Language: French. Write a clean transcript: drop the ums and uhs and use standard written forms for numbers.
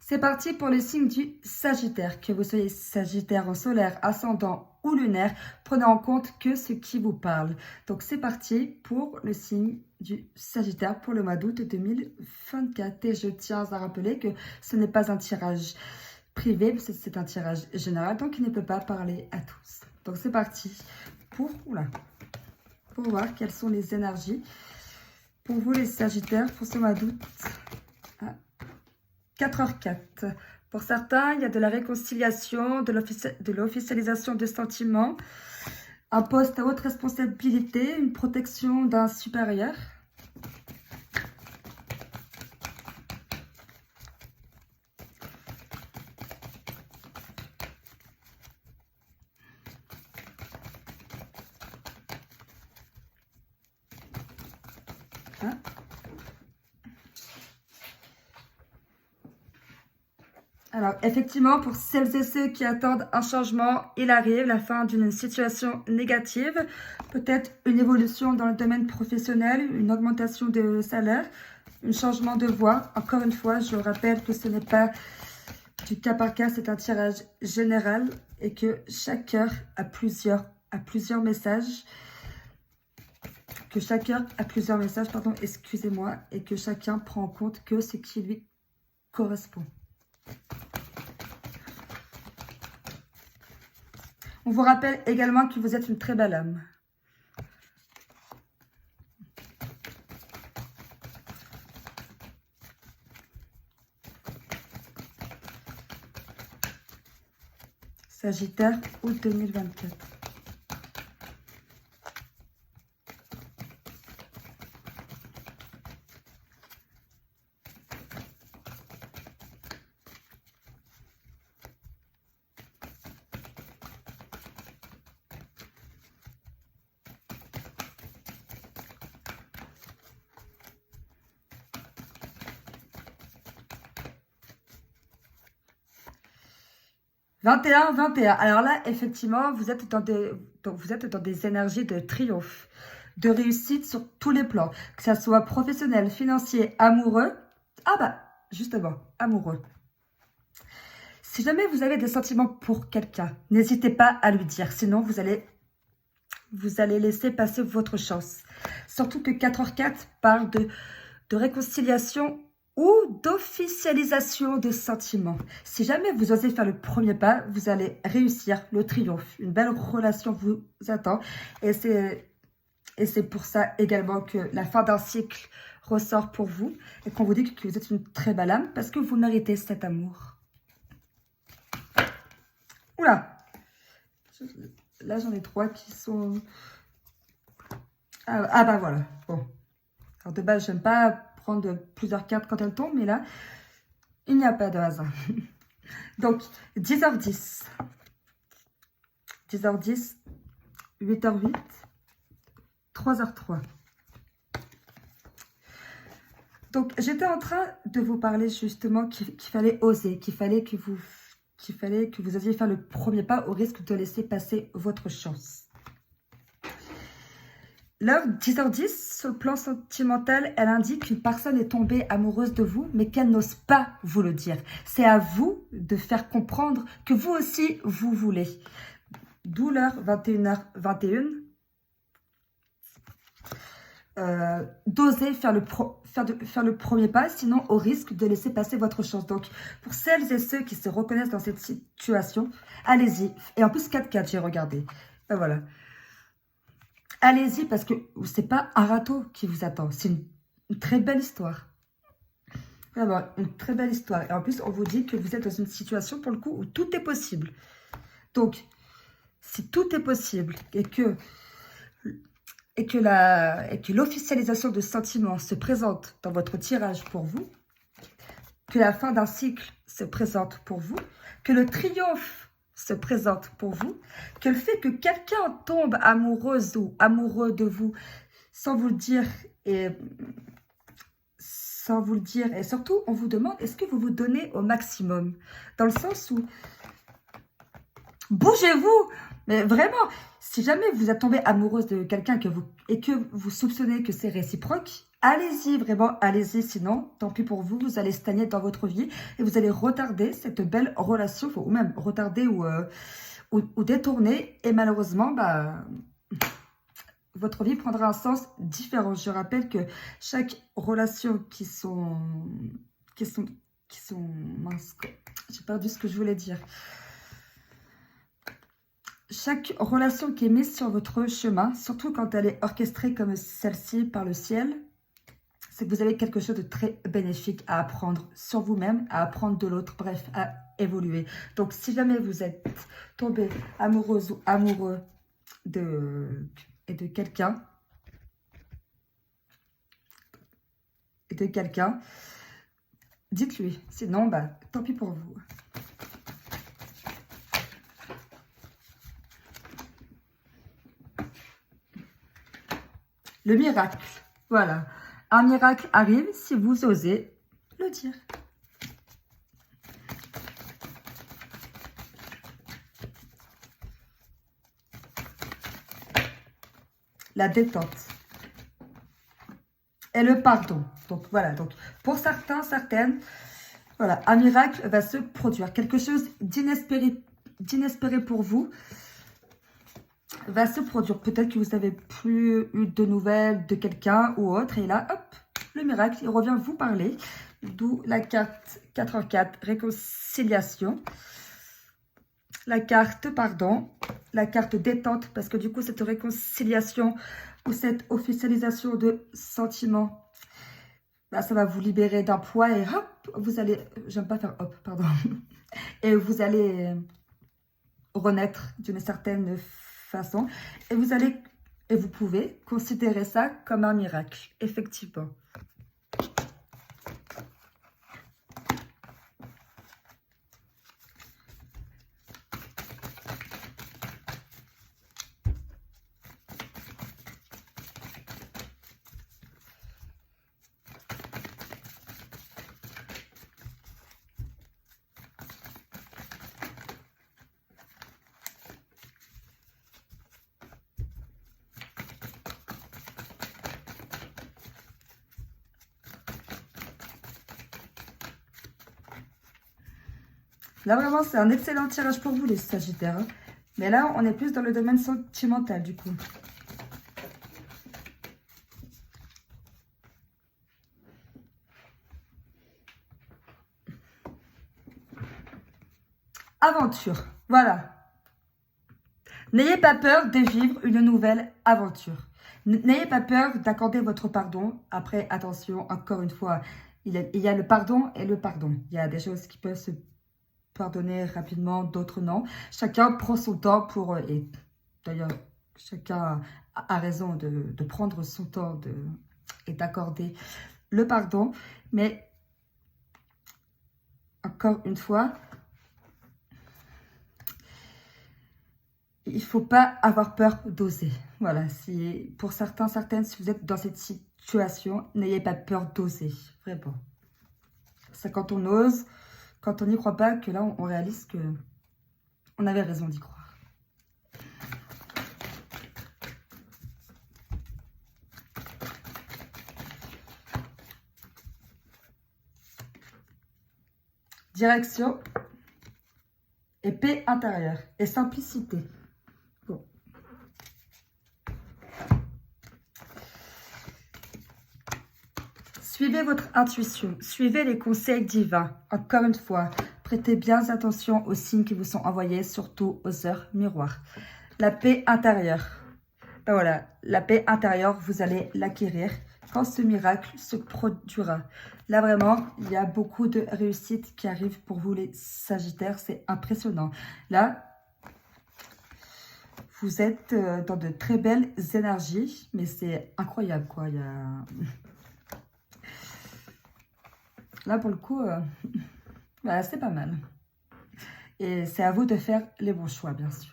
C'est parti pour le signe du Sagittaire. Que vous soyez Sagittaire en solaire, ascendant ou lunaire, prenez en compte que ce qui vous parle. Donc c'est parti pour le signe du Sagittaire pour le mois d'août 2024. Et je tiens à rappeler que ce n'est pas un tirage privé, c'est un tirage général, donc il ne peut pas parler à tous. Donc c'est parti pour voir quelles sont les énergies pour vous les Sagittaires pour ce mois d'août. 4h04. Pour certains, il y a de la réconciliation, de l'officialisation de sentiments, un poste à haute responsabilité, une protection d'un supérieur. Hein? Alors, effectivement, pour celles et ceux qui attendent un changement, il arrive, la fin d'une situation négative, peut-être une évolution dans le domaine professionnel, une augmentation de salaire, un changement de voie. Encore une fois, je rappelle que ce n'est pas du cas par cas, c'est un tirage général et que chaque heure a plusieurs messages. Que chaque heure a plusieurs messages, pardon, excusez-moi, et que chacun prend en compte que ce qui lui correspond. On vous rappelle également que vous êtes une très belle âme. Sagittaire, août 2024. « 21, 21. Alors là, effectivement, vous êtes dans des énergies de triomphe, de réussite sur tous les plans, que ça soit professionnel, financier, amoureux. Ah bah, justement, amoureux. Si jamais vous avez des sentiments pour quelqu'un, n'hésitez pas à lui dire, sinon vous allez laisser passer votre chance. Surtout que 4h04 parle de réconciliation ou d'officialisation de sentiments. Si jamais vous osez faire le premier pas, vous allez réussir le triomphe. Une belle relation vous attend. Et c'est pour ça également que la fin d'un cycle ressort pour vous. Et qu'on vous dit que vous êtes une très belle âme parce que vous méritez cet amour. Oula! Là, j'en ai 3 qui sont... Ah bah voilà. Bon. Alors de base, j'aime pas prendre plusieurs cartes quand elles tombent, mais là, il n'y a pas de hasard. Donc, 10h10. 10h10, 8h08, 3h03. Donc, j'étais en train de vous parler justement qu'il fallait oser, qu'il fallait que vous osiez faire le premier pas au risque de laisser passer votre chance. L'heure 10h10, sur le plan sentimental, elle indique qu'une personne est tombée amoureuse de vous, mais qu'elle n'ose pas vous le dire. C'est à vous de faire comprendre que vous aussi, vous voulez. D'où l'heure 21h21. D'oser faire le premier pas, sinon au risque de laisser passer votre chance. Donc, pour celles et ceux qui se reconnaissent dans cette situation, allez-y. Et en plus, 4-4, j'ai regardé. Ben voilà. Allez-y parce que c'est pas un râteau qui vous attend. C'est une très belle histoire. Vraiment, une très belle histoire. Et en plus, on vous dit que vous êtes dans une situation, pour le coup, où tout est possible. Donc, si tout est possible et que l'officialisation de sentiments se présente dans votre tirage pour vous, que la fin d'un cycle se présente pour vous, que le triomphe se présente pour vous, que le fait que quelqu'un tombe amoureuse ou amoureux de vous sans vous le dire et surtout on vous demande est-ce que vous vous donnez au maximum, dans le sens où bougez-vous, mais vraiment, si jamais vous êtes tombé amoureuse de quelqu'un et que vous soupçonnez que c'est réciproque, Allez-y, vraiment, allez-y. Sinon, tant pis pour vous, vous allez stagner dans votre vie et vous allez retarder cette belle relation, ou même retarder ou détourner. Et malheureusement, bah, votre vie prendra un sens différent. Je rappelle que chaque relation mince, j'ai perdu ce que je voulais dire. Chaque relation qui est mise sur votre chemin, surtout quand elle est orchestrée comme celle-ci par le ciel, c'est que vous avez quelque chose de très bénéfique à apprendre sur vous-même, à apprendre de l'autre, bref, à évoluer. Donc, si jamais vous êtes tombé amoureuse ou amoureux de quelqu'un, dites-lui. Sinon, bah, tant pis pour vous. Le miracle. Voilà. Un miracle arrive si vous osez le dire. La détente. Et le pardon. Donc voilà. Donc pour certains, certaines, voilà, un miracle va se produire. Quelque chose d'inespéré pour vous va se produire. Peut-être que vous n'avez plus eu de nouvelles de quelqu'un ou autre. Et là, hop, le miracle, il revient vous parler. D'où la carte 84, réconciliation. La carte pardon. La carte détente. Parce que du coup, cette réconciliation ou cette officialisation de sentiments, bah, ça va vous libérer d'un poids. Et hop, vous allez... J'aime pas faire hop, pardon. Et vous allez renaître d'une certaine façon. Et vous pouvez considérer ça comme un miracle, effectivement. Là, vraiment, c'est un excellent tirage pour vous, les Sagittaires. Hein. Mais là, on est plus dans le domaine sentimental, du coup. Aventure. Voilà. N'ayez pas peur de vivre une nouvelle aventure. N'ayez pas peur d'accorder votre pardon. Après, attention, encore une fois, il y a le pardon et le pardon. Il y a des choses qui peuvent se pardonner rapidement, d'autres non. Chacun prend son temps pour... Et d'ailleurs, chacun a raison de prendre son temps et d'accorder le pardon. Mais, encore une fois, il ne faut pas avoir peur d'oser. Voilà, pour certains, certaines, si vous êtes dans cette situation, n'ayez pas peur d'oser, vraiment. C'est quand on ose, quand on n'y croit pas, que là, on réalise que on avait raison d'y croire. Direction et paix intérieure et simplicité. Bon. Suivez votre intuition, suivez les conseils divins. Encore une fois, prêtez bien attention aux signes qui vous sont envoyés, surtout aux heures miroirs. La paix intérieure. Ben voilà, la paix intérieure, vous allez l'acquérir quand ce miracle se produira. Là, vraiment, il y a beaucoup de réussites qui arrivent pour vous, les Sagittaires. C'est impressionnant. Là, vous êtes dans de très belles énergies, mais c'est incroyable, quoi. Il y a... Là, pour le coup, bah, c'est pas mal. Et c'est à vous de faire les bons choix, bien sûr.